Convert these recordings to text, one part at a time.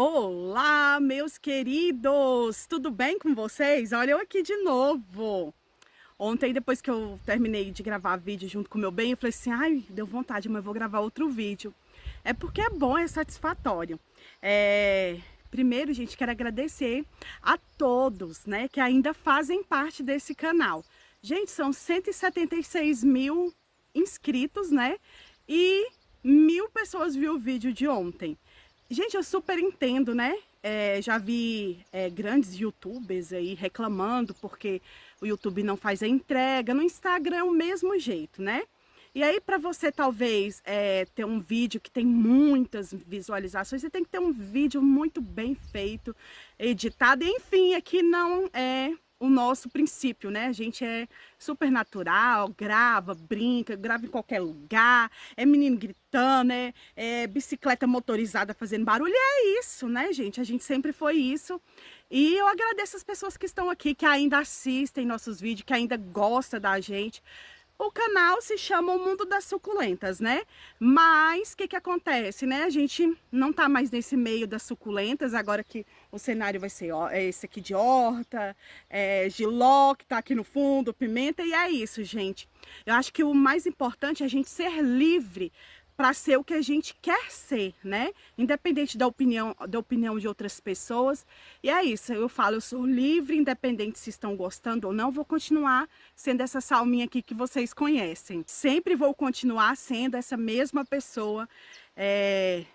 Olá, meus queridos! Tudo bem com vocês? Olha eu aqui de novo. Ontem, depois que eu terminei de gravar vídeo junto com o meu bem, eu falei assim, ai, deu vontade, mas eu vou gravar outro vídeo. É porque é bom, é satisfatório. Primeiro, gente, quero agradecer a todos, né, que ainda fazem parte desse canal. Gente, são 176 mil inscritos, né, e 1000 pessoas viram o vídeo de ontem. Gente, eu super entendo, né? Já vi grandes youtubers aí reclamando porque o YouTube não faz a entrega. No Instagram é o mesmo jeito, né? E aí, para você talvez ter um vídeo que tem muitas visualizações, você tem que ter um vídeo muito bem feito, editado. Enfim, aqui não é o nosso princípio, né? A gente é super natural, grava, brinca, grava em qualquer lugar, é menino gritando, é bicicleta motorizada fazendo barulho, é isso, né, gente? A gente sempre foi isso. E eu agradeço as pessoas que estão aqui, que ainda assistem nossos vídeos, que ainda gostam da gente. O canal se chama O Mundo das Suculentas, né? Mas o que acontece, né? A gente não tá mais nesse meio das suculentas, agora que o cenário vai ser esse aqui de horta, jiló, que tá aqui no fundo, pimenta, e é isso, gente. Eu acho que o mais importante é a gente ser livre para ser o que a gente quer ser, né? Independente da opinião de outras pessoas. E é isso, eu falo, eu sou livre, independente se estão gostando ou não, vou continuar sendo essa Salminha aqui que vocês conhecem. Sempre vou continuar sendo essa mesma pessoa.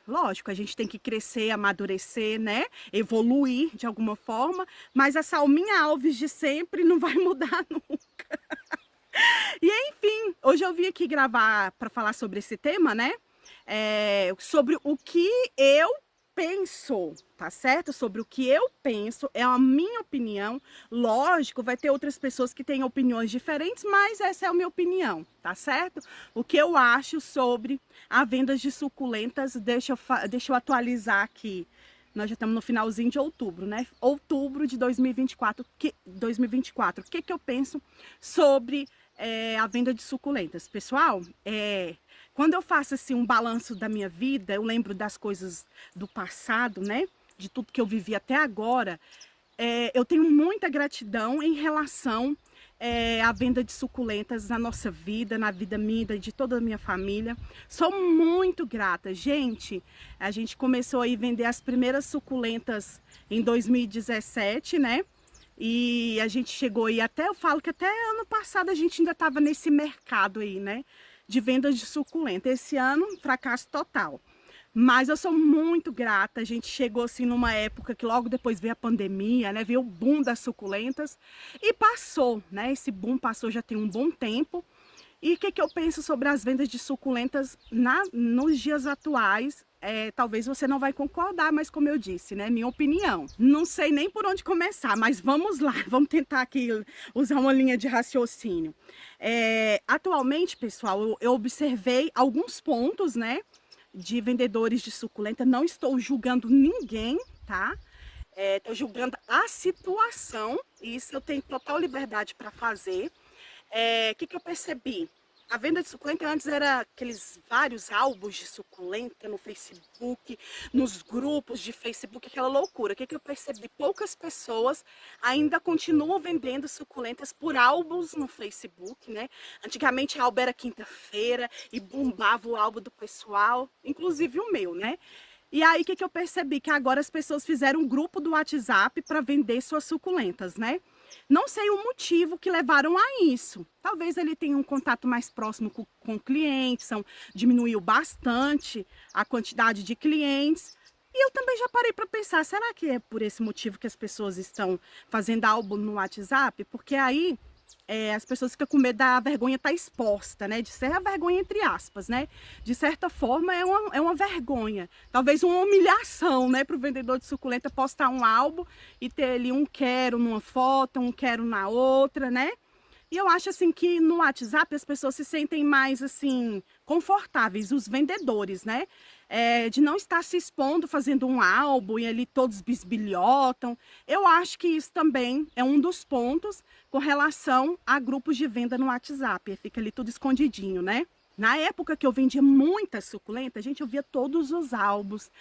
Lógico, a gente tem que crescer, amadurecer, né? Evoluir de alguma forma, mas a Salminha Alves de sempre não vai mudar nunca. E enfim, hoje eu vim aqui gravar para falar sobre esse tema, né? Sobre o que eu penso, tá certo? Sobre o que eu penso, é a minha opinião. Lógico, vai ter outras pessoas que têm opiniões diferentes, mas essa é a minha opinião, tá certo? O que eu acho sobre a venda de suculentas, deixa eu atualizar aqui. Nós já estamos no finalzinho de outubro, né? Outubro de 2024. O que eu penso sobre a venda de suculentas? Pessoal, quando eu faço assim um balanço da minha vida, eu lembro das coisas do passado, né? De tudo que eu vivi até agora. Eu tenho muita gratidão em relação à venda de suculentas na nossa vida, na vida minha e de toda a minha família. Sou muito grata. Gente, a gente começou a vender as primeiras suculentas em 2017, né? E a gente chegou aí eu falo que até ano passado a gente ainda estava nesse mercado aí, né? De vendas de suculenta. Esse ano, fracasso total. Mas eu sou muito grata, a gente chegou assim numa época que logo depois veio a pandemia, né? Veio o boom das suculentas e passou, né? Esse boom passou já tem um bom tempo. E o que eu penso sobre as vendas de suculentas nos dias atuais? Talvez você não vai concordar, mas como eu disse, né? Minha opinião. Não sei nem por onde começar, mas vamos lá, vamos tentar aqui usar uma linha de raciocínio. Atualmente, pessoal, eu observei alguns pontos, né? De vendedores de suculenta, não estou julgando ninguém, tá? Estou julgando a situação, e isso eu tenho total liberdade para fazer. Que eu percebi? A venda de suculenta antes era aqueles vários álbuns de suculenta no Facebook, nos grupos de Facebook, aquela loucura. O que eu percebi? Poucas pessoas ainda continuam vendendo suculentas por álbuns no Facebook, né? Antigamente a álbum era quinta-feira e bombava o álbum do pessoal, inclusive o meu, né? E aí, o que eu percebi? Que agora as pessoas fizeram um grupo do WhatsApp para vender suas suculentas, né? Não sei o motivo que levaram a isso. Talvez ele tenha um contato mais próximo com clientes, diminuiu bastante a quantidade de clientes. E eu também já parei para pensar, será que é por esse motivo que as pessoas estão fazendo álbum no WhatsApp? Porque aí as pessoas ficam com medo da vergonha estar exposta, né? De ser a vergonha entre aspas, né? De certa forma é uma vergonha, talvez uma humilhação, né? Para o vendedor de suculenta postar um álbum e ter ali um quero numa foto, um quero na outra, né? E eu acho assim que no WhatsApp as pessoas se sentem mais assim confortáveis, os vendedores, né? De não estar se expondo, fazendo um álbum e ali todos bisbilhotam. Eu acho que isso também é um dos pontos com relação a grupos de venda no WhatsApp. Fica ali tudo escondidinho, né? Na época que eu vendia muita suculenta, gente, eu via todos os álbuns.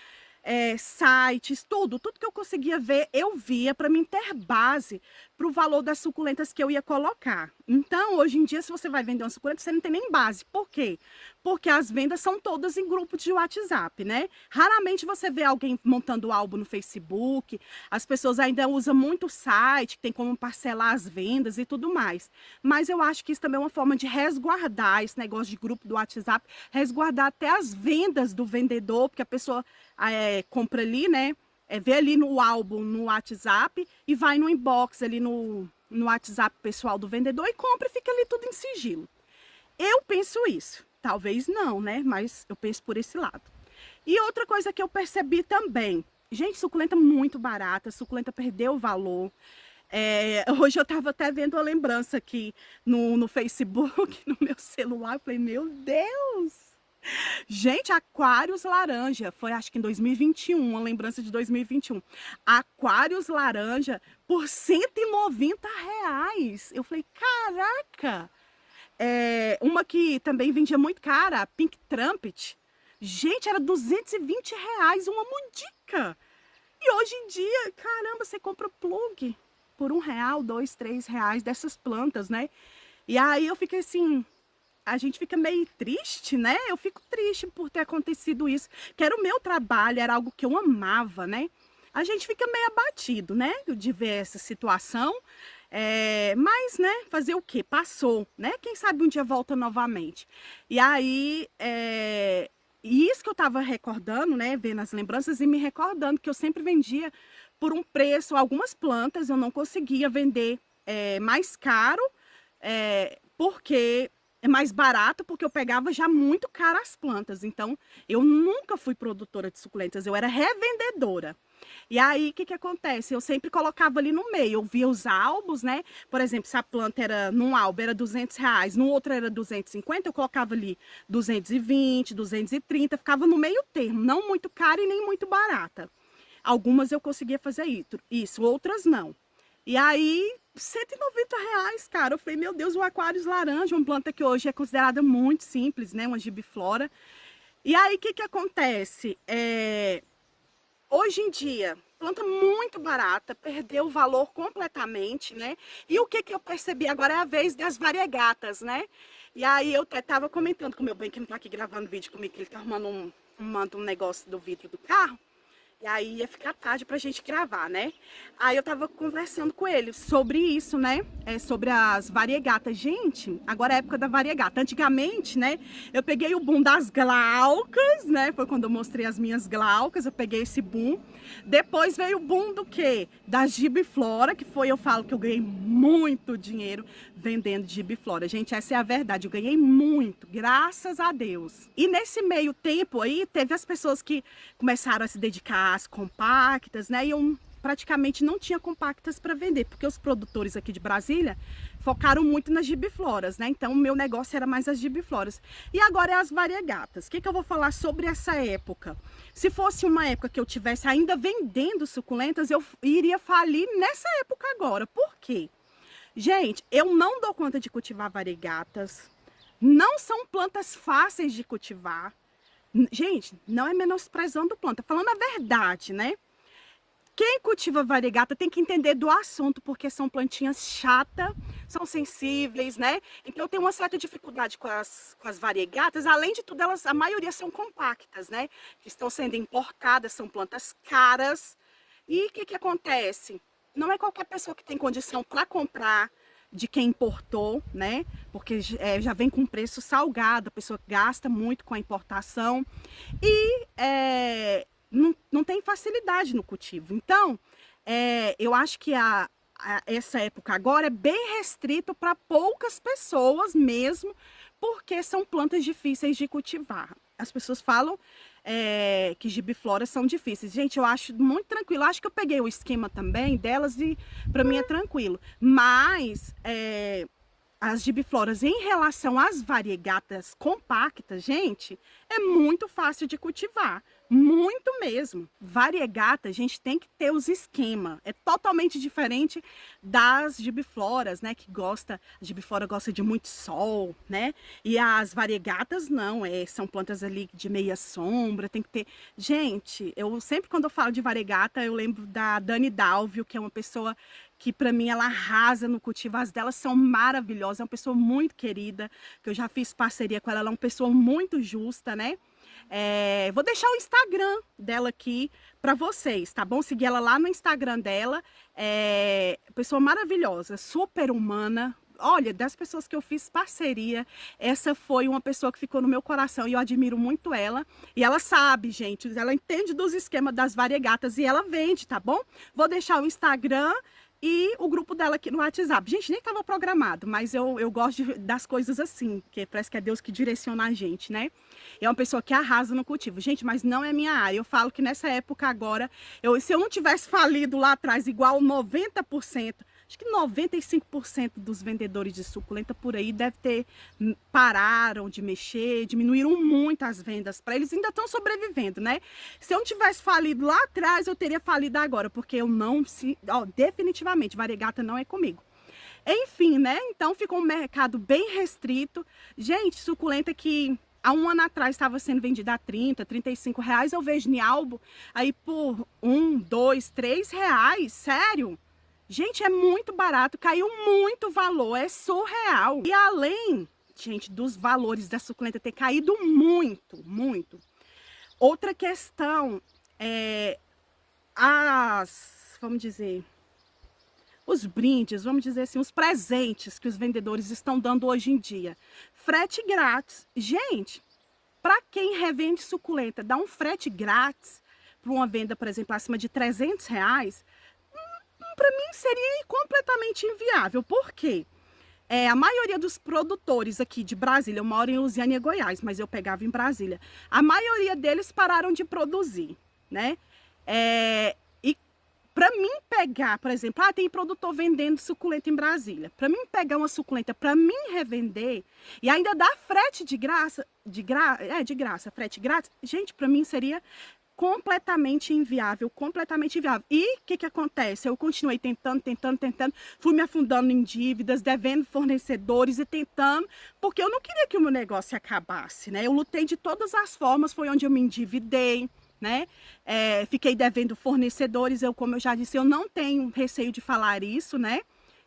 sites, tudo que eu conseguia ver, eu via para mim ter base para o valor das suculentas que eu ia colocar. Então, hoje em dia, se você vai vender uma suculenta, você não tem nem base. Por quê? Porque as vendas são todas em grupos de WhatsApp, né? Raramente você vê alguém montando álbum no Facebook, as pessoas ainda usam muito site, que tem como parcelar as vendas e tudo mais. Mas eu acho que isso também é uma forma de resguardar esse negócio de grupo do WhatsApp, resguardar até as vendas do vendedor, porque a pessoa compra ali, né? Vê ali no álbum, no WhatsApp, e vai no inbox ali no WhatsApp pessoal do vendedor e compra e fica ali tudo em sigilo. Eu penso isso. Talvez não, né? Mas eu penso por esse lado. E outra coisa que eu percebi também. Gente, suculenta muito barata. Suculenta perdeu o valor. Hoje eu tava até vendo uma lembrança aqui no Facebook, no meu celular. Eu falei, meu Deus! Gente, aquários laranja, foi acho que em 2021, uma lembrança de 2021. Aquários laranja por R$ 190. Eu falei, caraca! Uma que também vendia muito cara, a Pink Trumpet. Gente, era R$ 220 uma mundica. E hoje em dia, caramba, você compra plug por R$ 1, R$ 2, R$ 3 dessas plantas, né? E aí eu fiquei assim, a gente fica meio triste, né? Eu fico triste por ter acontecido isso, que era o meu trabalho, era algo que eu amava, né? A gente fica meio abatido, né? De ver essa situação. Mas, né, fazer o quê? Passou, né? Quem sabe um dia volta novamente. E aí, e isso que eu tava recordando, né, vendo as lembranças e me recordando que eu sempre vendia por um preço, algumas plantas eu não conseguia vender mais caro, porque é mais barato, porque eu pegava já muito caro as plantas. Então, eu nunca fui produtora de suculentas, eu era revendedora. E aí, o que que acontece? Eu sempre colocava ali no meio, eu via os álbuns, né? Por exemplo, se a planta era, num álbum era R$ 200, no outro era 250, eu colocava ali 220, 230, ficava no meio termo, não muito cara e nem muito barata. Algumas eu conseguia fazer isso, outras não. E aí, R$ 190, cara, eu falei, meu Deus, o aquários laranja, uma planta que hoje é considerada muito simples, né? Uma gibiflora. E aí, o que que acontece? Hoje em dia, planta muito barata, perdeu o valor completamente, né? E o que que eu percebi agora é a vez das variegatas, né? E aí eu até tava comentando com o meu bem, que não tá aqui gravando vídeo comigo, que ele tá arrumando um negócio do vidro do carro. E aí ia ficar tarde pra gente gravar, né? Aí eu tava conversando com ele sobre isso, né? Sobre as variegatas. Gente, agora é a época da variegata. Antigamente, né? Eu peguei o boom das glaucas, né? Foi quando eu mostrei as minhas glaucas, eu peguei esse boom. Depois veio o boom do quê? Da gibiflora, que foi, eu falo que eu ganhei muito dinheiro vendendo gibiflora. Gente, essa é a verdade. Eu ganhei muito, graças a Deus. E nesse meio tempo aí, teve as pessoas que começaram a se dedicar às compactas, né? E eu praticamente não tinha compactas para vender, porque os produtores aqui de Brasília focaram muito nas gibifloras, né? Então o meu negócio era mais as gibifloras. E agora é as variegatas. O que que eu vou falar sobre essa época? Se fosse uma época que eu tivesse ainda vendendo suculentas, eu iria falir nessa época agora. Por quê? Gente, eu não dou conta de cultivar variegatas. Não são plantas fáceis de cultivar. Gente, não é menosprezando planta, falando a verdade, né? Quem cultiva variegata tem que entender do assunto, porque são plantinhas chatas, são sensíveis, né? Então eu tenho uma certa dificuldade com as variegatas. Além de tudo, a maioria são compactas, né? Que estão sendo importadas, são plantas caras. E o que que acontece? Não é qualquer pessoa que tem condição para comprar de quem importou, né? Porque já vem com preço salgado, a pessoa gasta muito com a importação e não tem facilidade no cultivo. Então, eu acho que essa época agora é bem restrito para poucas pessoas mesmo, porque são plantas difíceis de cultivar. As pessoas falam que gibifloras são difíceis. Gente, eu acho muito tranquilo. Acho que eu peguei o esquema também delas e para mim é tranquilo. Mas as gibifloras em relação às variegatas compactas, gente, é muito fácil de cultivar. muito mesmo. Variegata, a gente tem que ter os esquemas. É totalmente diferente das gibifloras, né? A gibiflora gosta de muito sol, né? E as variegatas não, são plantas ali de meia sombra, tem que ter... Gente, sempre quando eu falo de variegata, eu lembro da Dani Dalvio, que é uma pessoa que para mim ela arrasa no cultivo, as delas são maravilhosas, é uma pessoa muito querida, que eu já fiz parceria com ela, ela é uma pessoa muito justa, né? Vou deixar o Instagram dela aqui para vocês, tá bom? Seguir ela lá no Instagram dela, pessoa maravilhosa, super humana. Olha, das pessoas que eu fiz parceria, essa foi uma pessoa que ficou no meu coração e eu admiro muito ela. E ela sabe, gente, ela entende dos esquemas das variegatas e ela vende, tá bom? Vou deixar o Instagram e o grupo dela aqui no WhatsApp. Gente, nem estava programado, mas eu gosto das coisas assim, que parece que é Deus que direciona a gente, né? É uma pessoa que arrasa no cultivo. Gente, mas não é minha área. Eu falo que nessa época agora, se eu não tivesse falido lá atrás igual 90%, acho que 95% dos vendedores de suculenta por aí pararam de mexer, diminuíram muito as vendas para eles, ainda estão sobrevivendo, né? Se eu não tivesse falido lá atrás, eu teria falido agora, porque eu não definitivamente, variegata não é comigo. Enfim, né? Então ficou um mercado bem restrito. Gente, suculenta que há um ano atrás estava sendo vendida a 30, 35 reais, eu vejo Nialbo aí por 1, 2, 3 reais, sério? Gente, é muito barato, caiu muito valor, é surreal. E além, gente, dos valores da suculenta ter caído muito, muito. Outra questão vamos dizer, os brindes, vamos dizer assim, os presentes que os vendedores estão dando hoje em dia. Frete grátis. Gente, para quem revende suculenta, dar um frete grátis para uma venda, por exemplo, acima de 300 reais, para mim seria completamente inviável. Por quê? A maioria dos produtores aqui de Brasília, eu moro em Lusiânia, Goiás, mas eu pegava em Brasília, a maioria deles pararam de produzir, né? E para mim pegar, por exemplo, tem produtor vendendo suculenta em Brasília, para mim pegar uma suculenta, para mim revender e ainda dar frete de graça, frete grátis, gente, para mim seria completamente inviável, completamente inviável. E o que acontece? Eu continuei tentando, fui me afundando em dívidas, devendo fornecedores e tentando, porque eu não queria que o meu negócio acabasse, né? Eu lutei de todas as formas, foi onde eu me endividei, né? Fiquei devendo fornecedores, como eu já disse, eu não tenho receio de falar isso, né?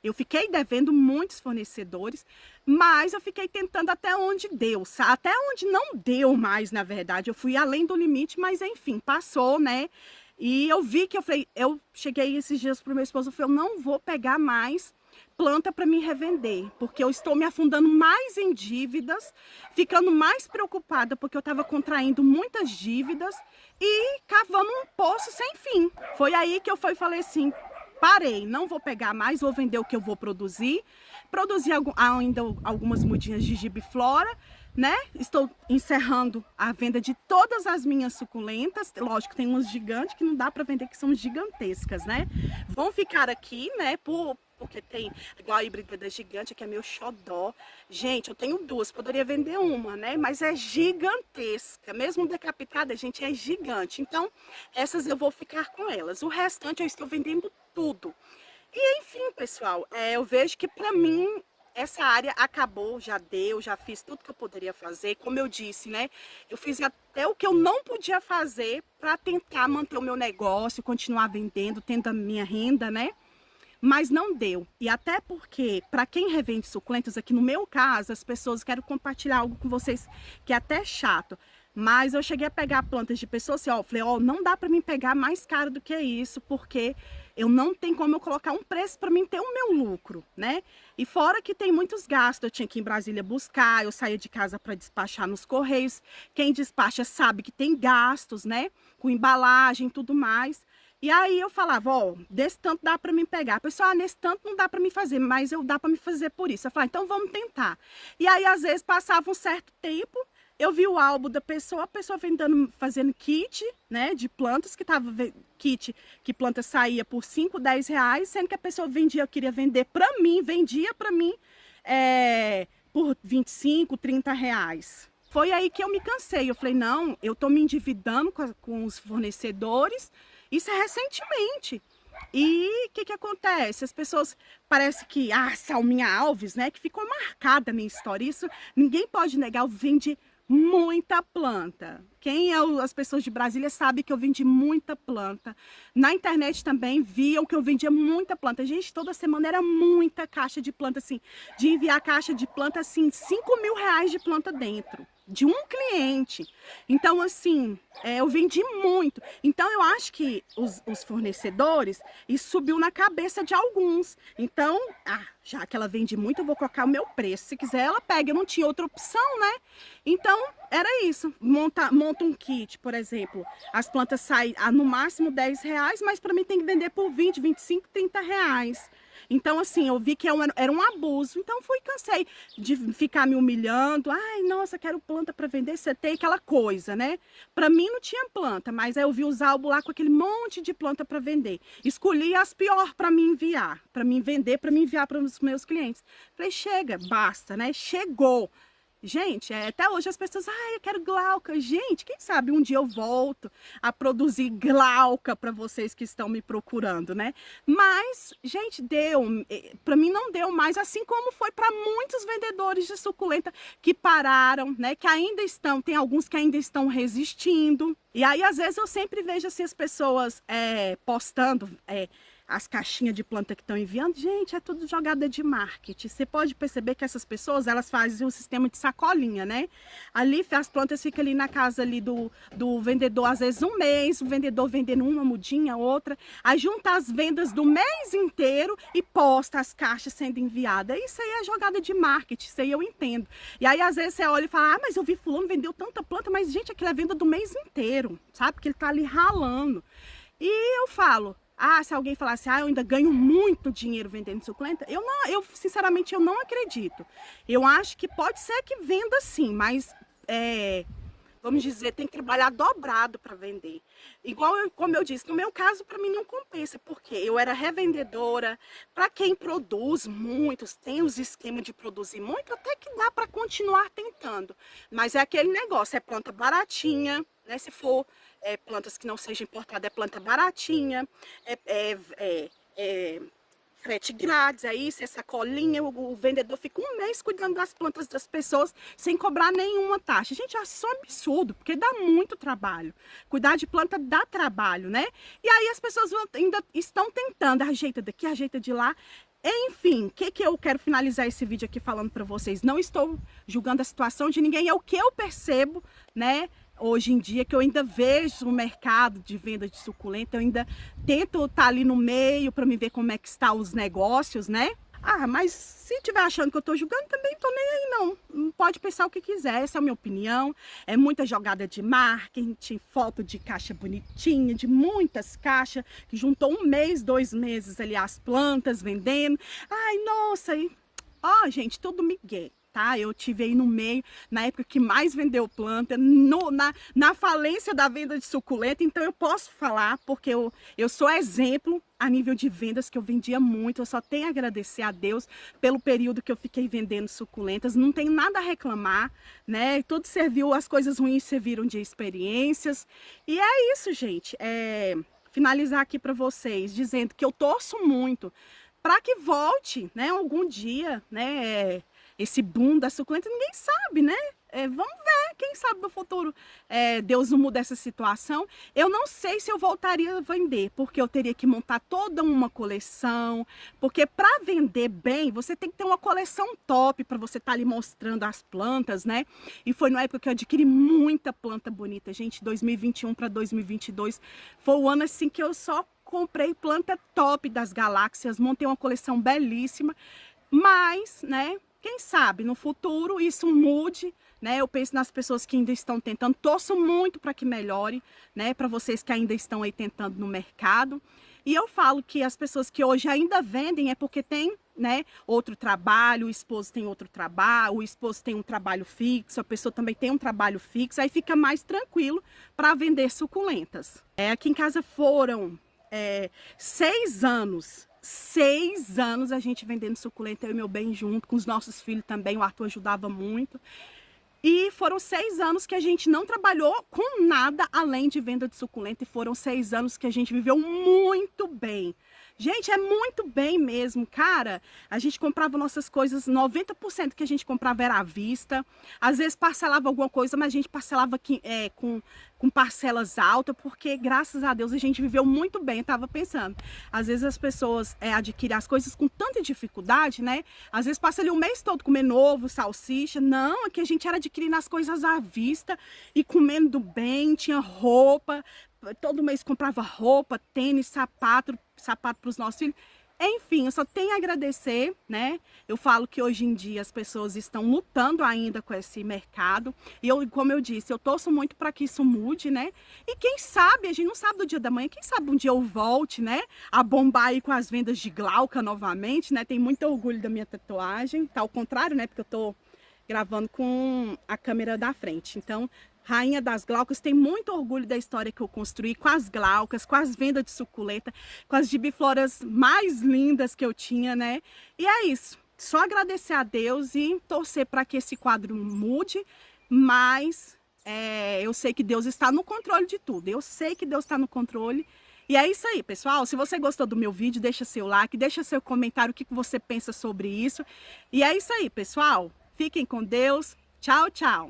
Eu fiquei devendo muitos fornecedores, mas eu fiquei tentando até onde deu, até onde não deu mais, na verdade. Eu fui além do limite, mas enfim, passou, né? E eu vi que eu cheguei esses dias para o meu esposo, eu falei, eu não vou pegar mais planta para me revender, porque eu estou me afundando mais em dívidas, ficando mais preocupada, porque eu estava contraindo muitas dívidas e cavando um poço sem fim. Foi aí que eu falei assim, parei, não vou pegar mais, vou vender o que eu vou produzir. Produzi ainda algumas mudinhas de gibiflora, né? Estou encerrando a venda de todas as minhas suculentas. Lógico, tem umas gigantes que não dá para vender, que são gigantescas, né? Vão ficar aqui, né? Porque tem igual a híbrida da gigante, que é meu xodó. Gente, eu tenho duas, poderia vender uma, né? Mas é gigantesca. Mesmo decapitada, gente, é gigante. Então, essas eu vou ficar com elas. O restante eu estou vendendo tudo. E enfim, pessoal, eu vejo que para mim essa área acabou, já deu, já fiz tudo que eu poderia fazer. Como eu disse, né? Eu fiz até o que eu não podia fazer para tentar manter o meu negócio, continuar vendendo, tendo a minha renda, né? Mas não deu. E até porque, para quem revende suculentas, aqui no meu caso, as pessoas, quero compartilhar algo com vocês que é até chato. Mas eu cheguei a pegar plantas de pessoas assim, falei, não dá para mim pegar mais caro do que isso, porque eu não tenho como eu colocar um preço para mim ter o meu lucro, né? E fora que tem muitos gastos, eu tinha que ir em Brasília buscar, eu saía de casa para despachar nos correios. Quem despacha sabe que tem gastos, né? Com embalagem e tudo mais. E aí eu falava, desse tanto dá para mim pegar. A pessoa, nesse tanto não dá para me fazer, mas dá para me fazer por isso. Eu falava, então vamos tentar. E aí às vezes passava um certo tempo, eu vi o álbum da pessoa, a pessoa fazendo kit, né, de plantas, kit que planta saía por 5, 10 reais, sendo que a pessoa queria vender para mim, vendia para mim por 25, 30 reais. foi aí que eu me cansei. Eu falei, não, eu tô me endividando com os fornecedores, isso é recentemente. E o que acontece? As pessoas, parece que, Salminha Alves, né, que ficou marcada a minha história, isso ninguém pode negar, eu vendi muita planta. Quem é as pessoas de Brasília sabe que eu vendi muita planta. Na internet também viam que eu vendia muita planta. Gente, toda semana era muita caixa de planta, assim, de enviar caixa de planta, assim, 5 mil reais de planta dentro, de um cliente. Então, assim, eu vendi muito. Então, eu acho que os fornecedores, isso subiu na cabeça de alguns. Então, já que ela vende muito, eu vou colocar o meu preço. Se quiser, ela pega. Eu não tinha outra opção, né? Então, era isso. Monta um kit, por exemplo. As plantas saem no máximo 10 reais, mas para mim tem que vender por 20, 25, 30 reais. Então, assim, eu vi que era um abuso. Então, cansei de ficar me humilhando. Ai, nossa, quero planta para vender. Você tem aquela coisa, né? Para mim não tinha planta, mas aí eu vi os álbuns lá com aquele monte de planta para vender. Escolhi as piores para me enviar, para me vender, para me enviar para os meus clientes. Falei, chega, basta, né? Chegou. Gente, até hoje as pessoas, eu quero glauca. Gente, quem sabe um dia eu volto a produzir glauca para vocês que estão me procurando, né? Mas, gente, para mim não deu mais, assim como foi para muitos vendedores de suculenta que pararam, né? Que ainda estão, tem alguns que ainda estão resistindo. E aí, às vezes, eu sempre vejo assim as pessoas postando as caixinhas de planta que estão enviando. Gente, é tudo jogada de marketing. Você pode perceber que essas pessoas, elas fazem um sistema de sacolinha, né? Ali, as plantas ficam ali na casa ali do vendedor, às vezes um mês, o vendedor vendendo uma mudinha, outra. Aí junta as vendas do mês inteiro e posta as caixas sendo enviadas. Isso aí é jogada de marketing, isso aí eu entendo. E aí, às vezes, você olha e fala, mas eu vi fulano vendeu tanta planta, mas, gente, aquilo é venda do mês inteiro, sabe? Porque ele tá ali ralando. E eu falo, se alguém falasse, eu ainda ganho muito dinheiro vendendo suculenta, eu sinceramente, eu não acredito. Eu acho que pode ser que venda sim, mas, vamos dizer, tem que trabalhar dobrado para vender. Como eu disse, no meu caso, para mim não compensa, porque eu era revendedora. Para quem produz muito, tem os esquemas de produzir muito, até que dá para continuar tentando. Mas é aquele negócio, é planta baratinha, né? Se for plantas que não sejam importadas, é planta baratinha, frete grátis, aí se é sacolinha, o vendedor fica um mês cuidando das plantas das pessoas sem cobrar nenhuma taxa. Gente, isso é um absurdo, porque dá muito trabalho. Cuidar de planta dá trabalho, né? E aí as pessoas ainda estão tentando, ajeita daqui, ajeita de lá. Enfim, o que eu quero finalizar esse vídeo aqui falando para vocês? Não estou julgando a situação de ninguém, é o que eu percebo, né? Hoje em dia, que eu ainda vejo o mercado de venda de suculenta, eu ainda tento estar ali no meio para me ver como é que estão os negócios, né? Mas se estiver achando que eu estou julgando, também não estou nem aí não. Pode pensar o que quiser, essa é a minha opinião. É muita jogada de marketing, foto de caixa bonitinha, de muitas caixas, que juntou um mês, 2 meses ali as plantas vendendo. Ai, nossa, gente, tudo migué. Tá? Eu tive aí no meio, na época que mais vendeu planta, na falência da venda de suculenta, então eu posso falar, porque eu sou exemplo a nível de vendas, que eu vendia muito. Eu só tenho a agradecer a Deus pelo período que eu fiquei vendendo suculentas, não tenho nada a reclamar, né? Tudo serviu, as coisas ruins serviram de experiências, e é isso, gente. Finalizar aqui para vocês, dizendo que eu torço muito para que volte, né, algum dia, né, esse boom da suculenta. Ninguém sabe, né? Vamos ver, quem sabe no futuro Deus não muda essa situação. Eu não sei se eu voltaria a vender, porque eu teria que montar toda uma coleção, porque para vender bem, você tem que ter uma coleção top para você estar ali mostrando as plantas, né? E foi na época que eu adquiri muita planta bonita, gente. 2021 para 2022 foi o ano assim que eu só comprei planta top das galáxias, montei uma coleção belíssima, mas, né, quem sabe no futuro isso mude, né? Eu penso nas pessoas que ainda estão tentando, torço muito para que melhore, né? Para vocês que ainda estão aí tentando no mercado. E eu falo que as pessoas que hoje ainda vendem é porque tem, né, outro trabalho, o esposo tem outro trabalho, o esposo tem um trabalho fixo, a pessoa também tem um trabalho fixo, aí fica mais tranquilo para vender suculentas. Aqui em casa foram 6 anos. 6 anos a gente vendendo suculenta, eu e meu bem junto, com os nossos filhos também, o Arthur ajudava muito. E foram 6 anos que a gente não trabalhou com nada além de venda de suculenta, e foram 6 anos que a gente viveu muito bem. Gente, é muito bem mesmo, cara. A gente comprava nossas coisas, 90% que a gente comprava era à vista. Às vezes parcelava alguma coisa, mas a gente parcelava com parcelas altas, porque graças a Deus a gente viveu muito bem. Eu tava pensando, às vezes as pessoas adquirem as coisas com tanta dificuldade, né? Às vezes passa ali o mês todo comendo ovo, salsicha. Não, aqui a gente era adquirindo as coisas à vista e comendo bem, tinha roupa. Todo mês comprava roupa, tênis, sapato para os nossos filhos. Enfim, eu só tenho a agradecer, né? Eu falo que hoje em dia as pessoas estão lutando ainda com esse mercado. E eu, como eu disse, eu torço muito para que isso mude, né? E quem sabe, a gente não sabe do dia da manhã, quem sabe um dia eu volte, né? A bombar aí com as vendas de Glauca novamente, né? Tenho muito orgulho da minha tatuagem. Tá ao contrário, né? Porque eu tô gravando com a câmera da frente. Então, Rainha das Glaucas, tem muito orgulho da história que eu construí com as glaucas, com as vendas de suculenta, com as gibifloras mais lindas que eu tinha, né? E é isso. Só agradecer a Deus e torcer para que esse quadro mude, mas eu sei que Deus está no controle de tudo. Eu sei que Deus está no controle. E é isso aí, pessoal. Se você gostou do meu vídeo, deixa seu like, deixa seu comentário, o que você pensa sobre isso. E é isso aí, pessoal. Fiquem com Deus. Tchau, tchau.